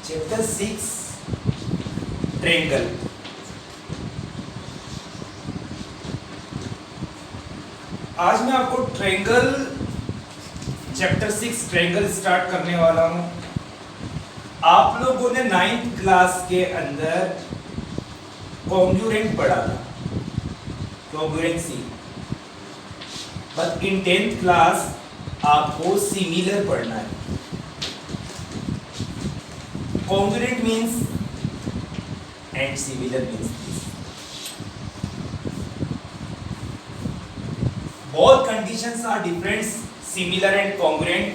Chapter 6 triangle. आज मैं आपको ट्रायंगल चैप्टर 6 ट्रायंगल स्टार्ट करने वाला हूं। आप लोगों ने 9th क्लास के अंदर कॉन्ग्रुएंट पढ़ा था, congruency, but in 10th class आपको सिमिलर पढ़ना है। Congruent means and similar means this. Both conditions are different, similar and congruent.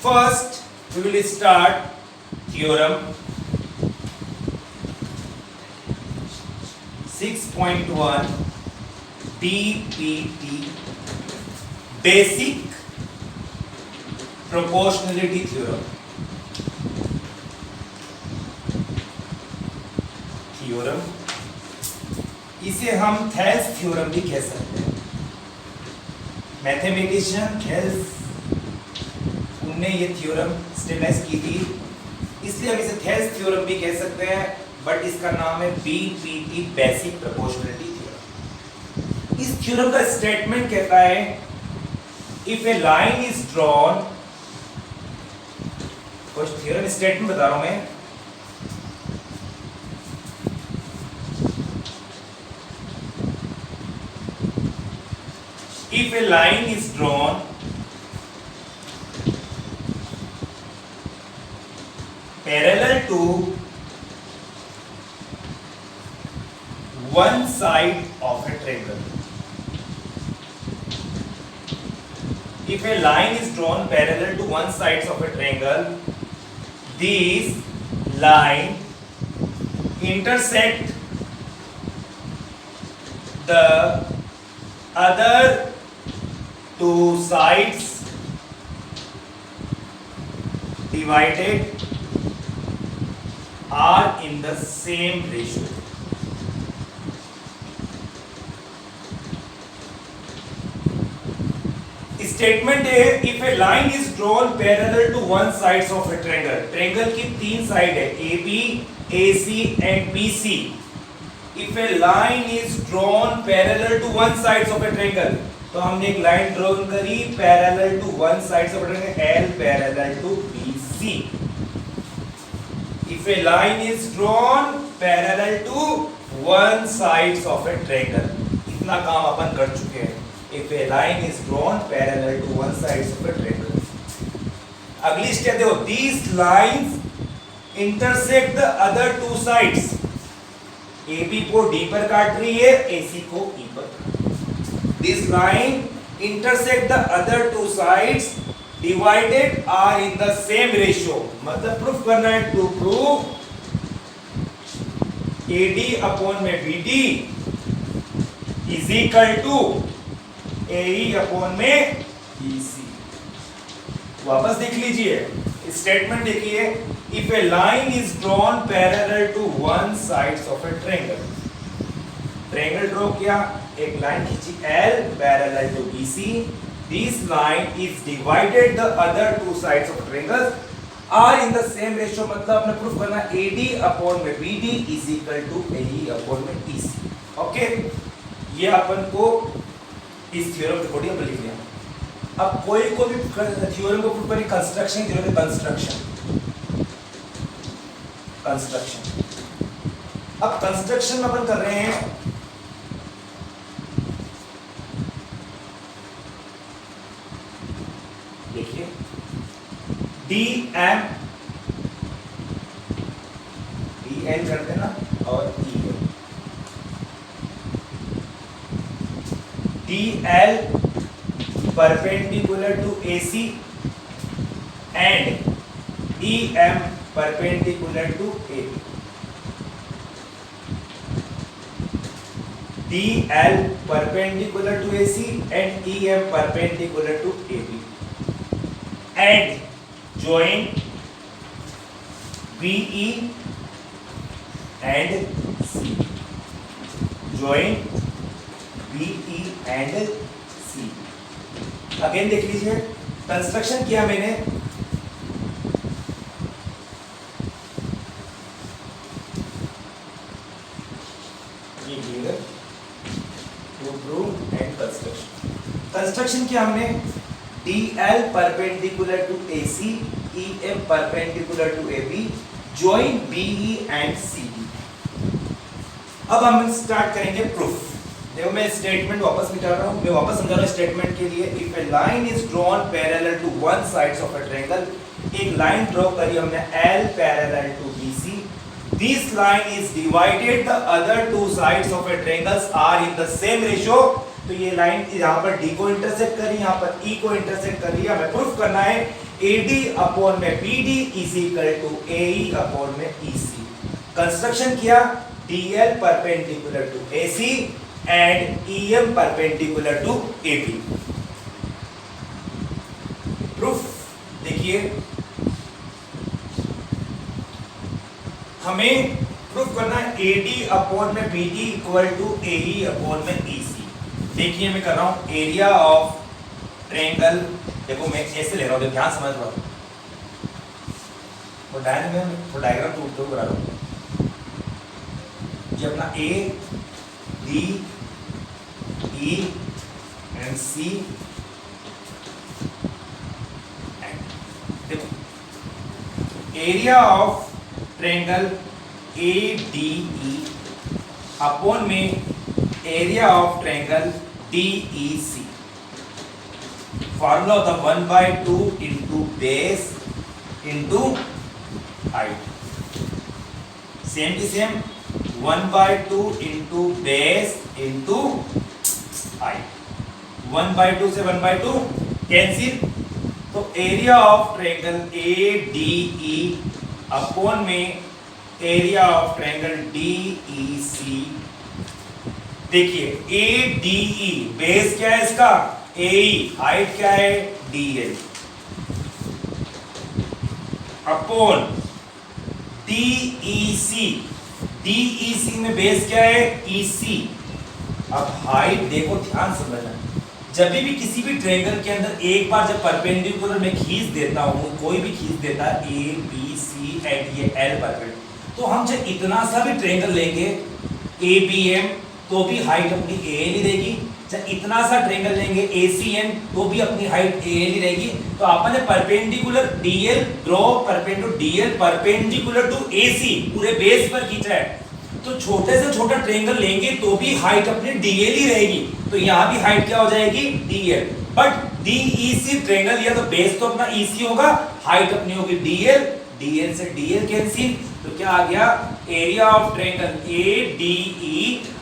First, we will start theorem 6.1 DPT, Basic Proportionality Theorem. Theorem, इसे हम Thales theorem भी कह सकते हैं। Mathematician Thales, उनने ये थ्योरम स्टेबलाइज की थी, इसलिए हम इसे थेल्स थ्योरम भी कह सकते हैं, बट इसका नाम है बीपीटी, बेसिक प्रोपोर्शनलिटी थ्योरम। इस थ्योरम का स्टेटमेंट कहता है if a line is drawn, कुछ थ्योरम स्टेटमेंट बता रहा हूं मैं। If a line is drawn parallel to one side of a triangle, if a line is drawn parallel to one sides of a triangle, these line intersect the other two sides divided are in the same ratio. Statement है if a line is drawn parallel to one sides of a triangle, triangle की तीन side है AB, AC and BC. If a line is drawn parallel to one sides of a triangle, तो हमने एक line draw करी parallel to one sides of triangle L parallel to BC. If a line is drawn parallel to one sides of a triangle, इतना काम अपन कर चुके हैं। If a line is drawn parallel to one sides of a triangle, अगली step देखो, these lines intersect the other two sides. AB को D पर काट रही है, AC को E पर। This line intersect the other two sides divided are in the same ratio. मतलब प्रूफ करना है, to prove AD upon में BD is equal to AE upon में BC. वापस देख लीजिए, स्टेटमेंट देखिए, if a line is drawn parallel to one sides of a triangle, triangle draw किया, एक लाइन खींची L parallel to BC, this line is divided the other two sides of triangle are in the same ratio, मतलब अपने proof करना AD upon में BD is equal to AE upon में EC. Okay, ये अपन को इस theorem के according अपन लिख लिया। अब कोई को भी थ्योरम को प्रूफ करें, कंस्ट्रक्शन थ्योरम, कंस्ट्रक्शन अब कंस्ट्रक्शन में अपन कर रहे हैं देखिए DM DL कर देना और EL, DL perpendicular to AC and EM perpendicular to AB. DL perpendicular to AC and EM perpendicular to AB, and join BE and C. Join BE and C. Again देख लीजिए, construction किया मैंने, construction किया हमने, DL perpendicular to AC, EM perpendicular to AB, join BE and CD। अब हम start करेंगे proof. देखो मैं स्टेटमेंट वापस मिटा रहा हूं, मैं वापस समझा रहा हूं स्टेटमेंट के लिए। If a line is drawn parallel to one sides of a triangle, एक लाइन ड्रॉ करी हमने L parallel to BC, this line is divided, the other two sides of a triangles are in the same ratio. तो ये line यहाँ पर D को intersect करी, यहाँ पर E को इंटरसेक्ट करी, हमें प्रूफ करना है AD अपॉन में BD is equal to AE upon में EC। कंस्ट्रक्शन किया, DL perpendicular to AC and EM perpendicular to AB। Proof देखिए, हमें प्रूफ करना है AD अपॉन में BD equal to AE upon में EC। देखिए मैं कर रहा हूं एरिया ऑफ ट्रायंगल, देखो मैं ऐसे ले रहा हूं, ध्यान समझ लो, वो डायग्राम तो बना रहा हूं। ये अपना A, D, E and C, देखो area of triangle ADE upon में area of triangle DEC। Formula होता 1/2 into base into height, same to same 1/2 into base into height, 1/2 से 1/2 कैंसिल। तो area of triangle ADE upon में area of triangle DEC। देखिए ADE base क्या है इसका, AE height क्या है DL, अपॉन DEC, DEC में बेस क्या है EC। अब हाइट देखो, ध्यान समझना, जब भी किसी भी ट्रायंगल के अंदर एक बार जब परपेंडिकुलर में खींच देता हूं, कोई भी खींच देता है ABC एंड ये L परपेंडिकुलर, तो हम जब इतना सा भी ट्रायंगल लेंगे ABM तो भी हाइट अपनी AL ही रहेगी, जब इतना सा ट्रायंगल लेंगे ACN तो भी अपनी हाइट AL ही रहेगी। तो आपने perpendicular DL draw perpendicular to AC पूरे बेस पर खींचा है, तो छोटे से छोटा ट्रायंगल लेंगे तो भी हाइट अपनी DL ही रहेगी। तो यहाँ भी हाइट क्या हो जाएगी DL, बट DEC ट्रायंगल या तो बेस तो अपना EC होगा, हाइट अपनी होगी DL, DL से DL कैंसिल, तो क्या आ गया area of triangle ADE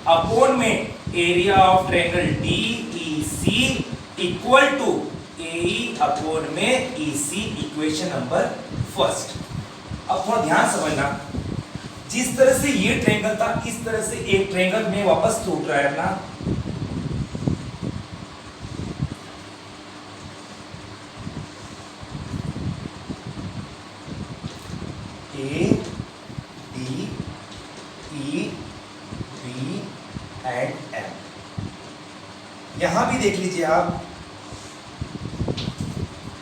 upon में area of triangle DEC equal to AE upon में EC, इक्वेशन नंबर फर्स्ट। अब थोड़ा ध्यान समझना, जिस तरह से ये ट्रायंगल था इस तरह से एक ट्रायंगल में वापस टूट रहा है अपना, A D E B and M। यहां भी देख लीजिए आप,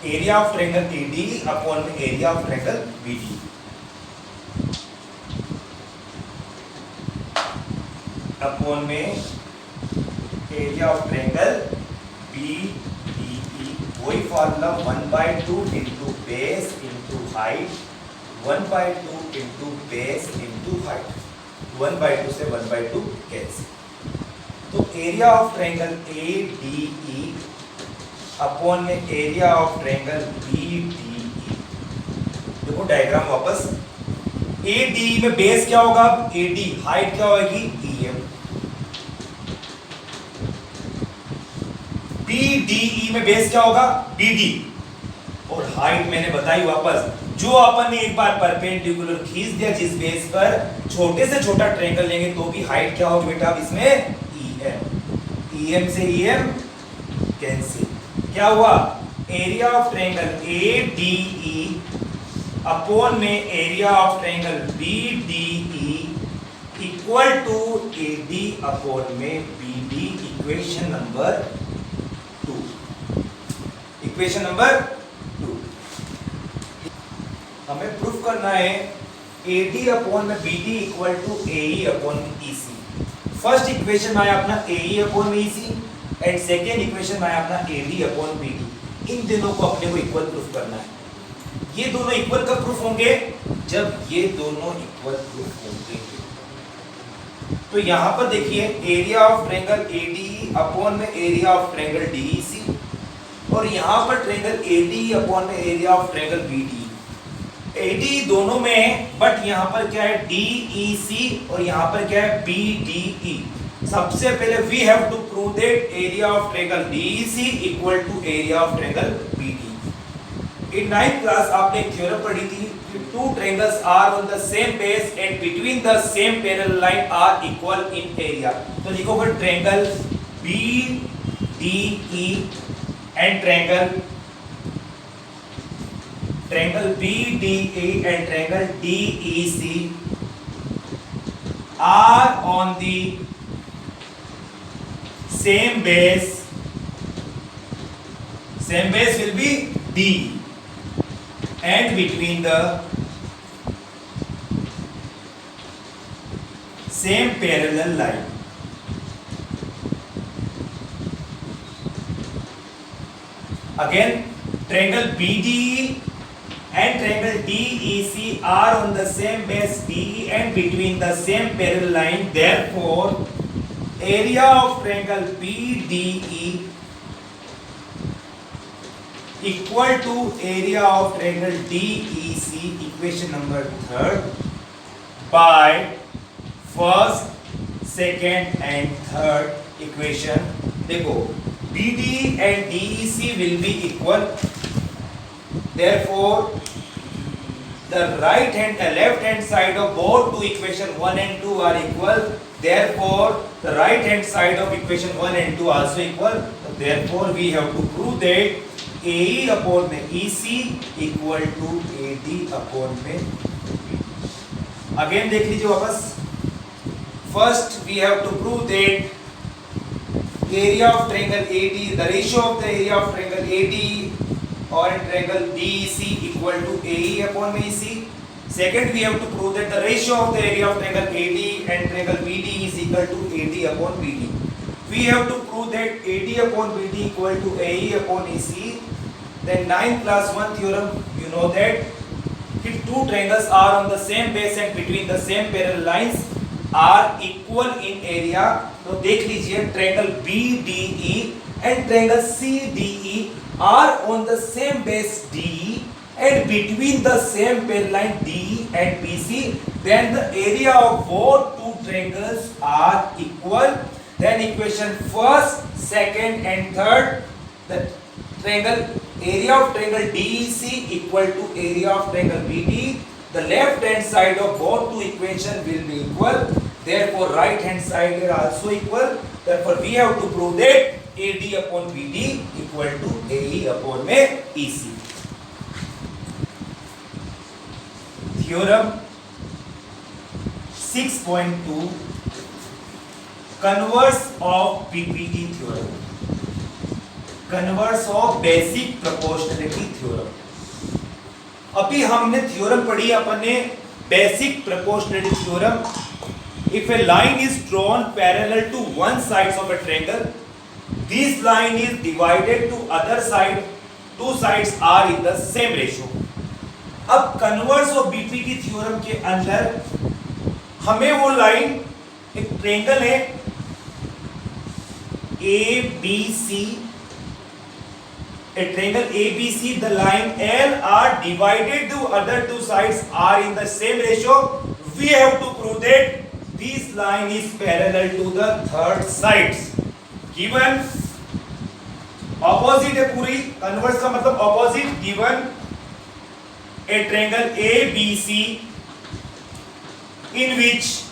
area of triangle AD upon में area of triangle BD, upon में एरिया ऑफ ट्रायंगल BDE, वही formula 1/2 into base into height, 1/2 into base into height, 1/2 से 1/2 कैंसिल। तो area of triangle ADE upon में एरिया ऑफ ट्रायंगल BDE, देखो diagram वापस, ADE में base क्या होगा, AD हाइट क्या होगी EM, BDE में बेस क्या होगा BD, और हाइट मैंने बताई वापस, जो अपन ने एक बार परपेंडिकुलर खींच दिया जिस बेस पर, छोटे से छोटा ट्रायंगल लेंगे तो भी हाइट क्या होगी बेटा इसमें EM से EM कैंसिल। क्या हुआ, area of triangle ADE upon में area of triangle BDE equal to AD upon में BD, equation number 2, equation number हमें प्रूफ करना है AD अपॉन में BD equal to AE upon EC। First equation में आया अपना AE upon EC and second equation में आया अपना AD अपॉन BD। इन दोनों को अपने को इक्वल प्रूफ करना है। ये दोनों इक्वल कब प्रूफ होंगे? जब ये दोनों इक्वल प्रूफ होंगे। तो यहां पर देखिए area of triangle ADE upon में एरिया ऑफ ट्रायंगल DEC और यहां पर ट्रायंगल ADE अपॉन में area of triangle BDE। ADE दोनों में है बट यहां पर क्या है DEC और यहां पर क्या है BDE। सबसे पहले we have to prove that area of triangle DEC equal to area of triangle BDE। In 9th class आपने एक थ्योरम पढ़ी थी कि two triangles are on the same base and between the same parallel line are equal in area. तो लिखोगे triangle BDE एंड triangle BDE and triangle DEC are on the same base. Same base will be D and between the same parallel line. Again, triangle BDE and triangle DEC are on the same base DE and between the same parallel line. Therefore, area of triangle BDE equal to area of triangle DEC. Equation number 3rd by first, second and third equation. देखो BDE and DEC will be equal. Therefore, the right hand and left hand side of both two equation 1 and 2 are equal. Therefore, the right hand side of equation 1 and 2 also equal. Therefore, we have to prove that AE upon में EC equal to AD upon में BD. Again देख लीजिए वापस. First, we have to prove that area of triangle AD, the ratio of the area of triangle AD or in triangle DEC equal to AE upon EC. Second, we have to prove that the ratio of the area of triangle AD and triangle BD is equal to AD upon BD. We have to prove that AD upon BD equal to AE upon EC. Then 9th class 1 theorem, you know that if two triangles are on the same base and between the same parallel lines are equal in area. तो देख लीजिए triangle BDE and triangle CDE are on the same base DE and between the same parallel line DE and BC, then the area of both two triangles are equal. Then equation first, second and third, the triangle area of triangle DEC equal to area of triangle BD. The left hand side of both two equations will be equal. Therefore, right hand side are also equal. Therefore, we have to prove that AD upon BD equal to AE upon में EC. Theorem 6.2 Converse of PPT theorem. Converse of basic proportionality theorem. अभी हमने theorem पढ़ी अपन ने basic proportionality theorem. If a line is drawn parallel to one sides of a triangle, this line is divided to other side. Two sides are in the same ratio. अब converse of BPT theorem के अंदर हमें वो line, एक triangle है ABC, a triangle ABC, the line L are divided to other two sides are in the same ratio. We have to prove that this line is parallel to the third sides. Given opposite है पूरी, converse का मतलब opposite. Given a triangle ABC in which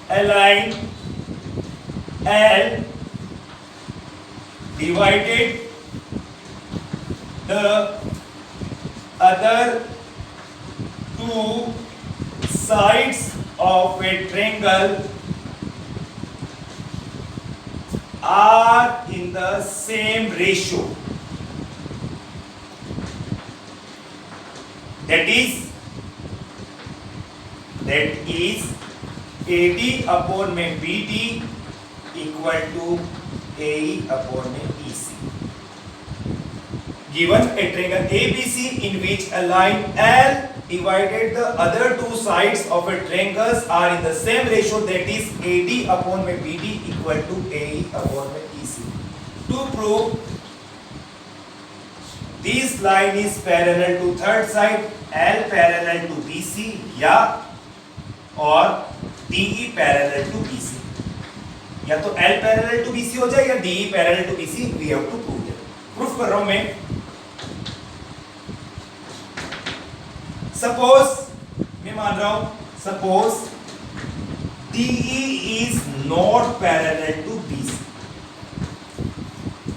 a line L divided the other two sides of a triangle are in the same ratio. that is AD upon में BD equal to AE upon में EC. Given a triangle ABC in which a line L divided the other two sides of a triangle are in the same ratio, that is AD upon में BD equal to AE upon में EC. To prove this line is parallel to third side, L parallel to BC या और DE parallel to BC, या तो L parallel to BC हो जाए या DE parallel to BC. We have to prove it. Proof कर रहा हूं मैं. सपोज मैं मान रहा हूं, suppose DE is not parallel to BC.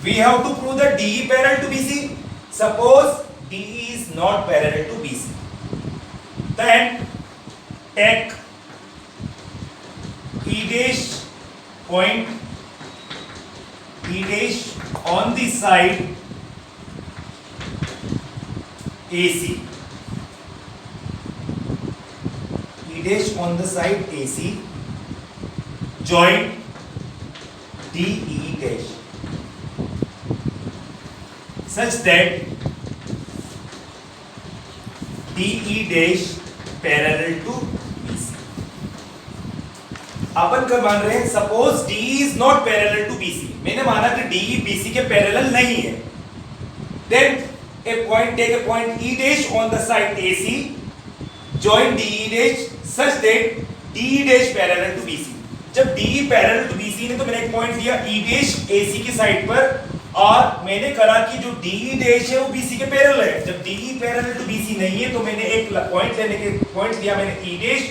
We have to prove that DE parallel to BC. Suppose DE is not parallel to BC, then take E dash point, E dash on the side AC, E dash on the side AC, join DE dash such that DE dash parallel to BC. अपन क्या मान रहे हैं, suppose DE is not parallel to BC. मैंने माना कि DE BC के parallel नहीं है. Then a point, take a point E dash on the side AC, join DE dash such that DE dash parallel to BC. जब DE parallel to BC ने तो मैंने एक पॉइंट दिया E dash AC की side पर, और मैंने करा कि जो DE डैश है वो BC के पैरेलल है. जब DE पैरेलल टू BC नहीं है तो मैंने एक पॉइंट लेने के पॉइंट दिया मैंने E डैश,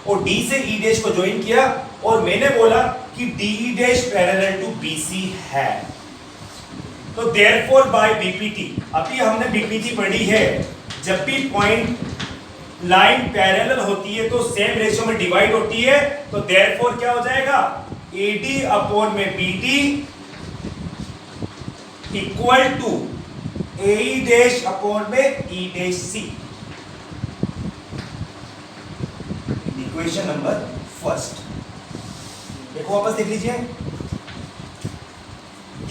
और D से E डैश को ज्वाइन किया और मैंने बोला कि DE dash parallel to BC है. तो देयरफॉर बाय BPT, अभी हमने BPT पढ़ी है, जब भी पॉइंट लाइन पैरेलल होती है तो सेम रेशियो में डिवाइड होती है. तो देयरफॉर क्या हो जाएगा, AD अपॉन में BD equal to AE dash upon में E dash C. Equation number first देखो, वापस देख लीजिए.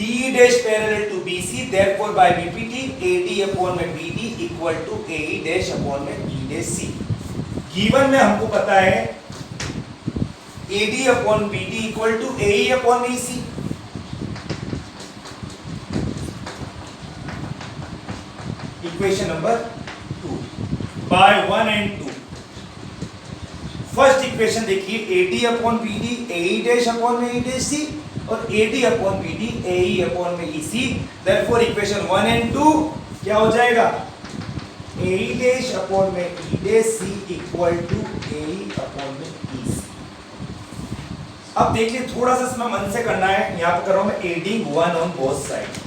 DE dash parallel to BC, therefore by BPT AD upon में BD equal to AE dash upon में E डैश C. गिवन में हमको पता है AD upon BD equal to AE upon में EC. Equation number 2 by 1 and 2. First equation देखिए, AD upon BD AE dash upon में E dash C और AD upon BD AE upon में EC. Therefore equation 1 and 2 क्या हो जाएगा, AE dash upon में E dash C equal to AE upon में EC. अब देखिए थोड़ा सा इसमें मन से करना है, यहां पर कर रहा हूं मैं एडिंग 1 ऑन बोथ साइड.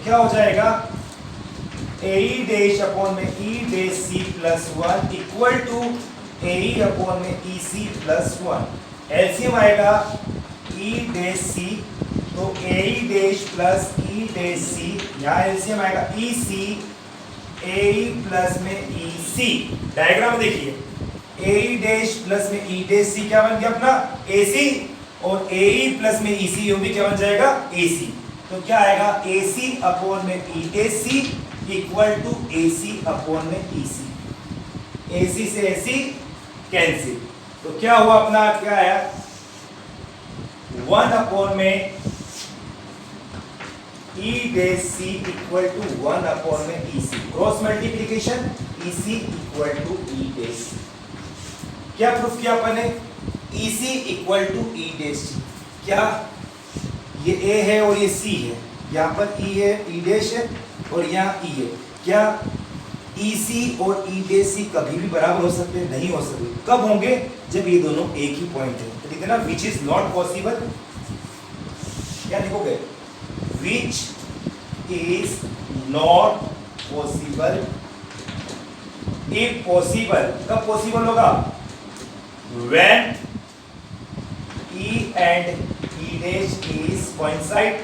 क्या हो जाएगा, AE डैश अपॉन में E dash C plus 1 equal to AE upon में EC प्लस 1. एलसीएम आएगा E डैश C, तो AE dash plus E dash C, यहाँ एलसीएम आएगा EC AE प्लस में EC. डायग्राम देखिए, AE डैश प्लस में E dash C क्या बन गया अपना AC, और AE प्लस में EC ये भी क्या बन जाएगा AC. तो क्या आएगा, AC अपॉन में E dash C equal to AC upon में EC. AC से AC कैंसिल, तो क्या हुआ अपना, क्या आया 1 अपॉन में E dash C equal to 1 upon में EC. Cross multiplication EC equal to E dash C. क्या प्रूफ किया अपन ने, EC equal to E dash C. क्या ये A है और ये C है, यहाँ पर E है E डैश है और यहाँ E है. क्या EC और E डैश C कभी भी बराबर हो सकते हैं? नहीं हो सकते. कब होंगे, जब ये दोनों एक ही पॉइंट है. तो लिखना विच इज नॉट पॉसिबल. क्या लिखोगे, which is not possible. If possible, कब पॉसिबल होगा, when E and E dash is coincide.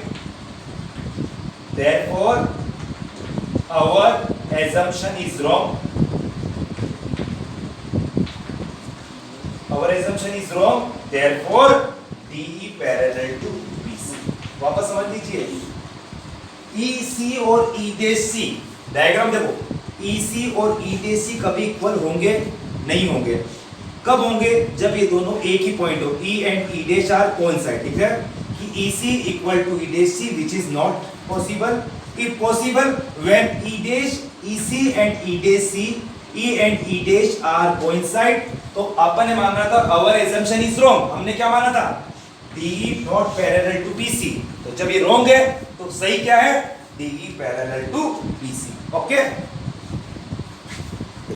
Therefore our assumption is wrong. Our assumption is wrong. Therefore, DE parallel to BC. वापस समझ लीजिए. EC और EC diagram देखो. EC और EC कभी equal होंगे नहीं होंगे. कब होंगे? जब ये दोनों एक ही पॉइंट हो. E and E dash are coincide. ठीक है कि EC equal to E dash C, which is not possible. If possible, when E dash EC and E dash C, E and E dash are coincide, तो अपन ने माना था our assumption is wrong. हमने क्या माना था? DE not parallel to BC. तो जब ये wrong है तो सही क्या है? DE parallel to BC. Okay?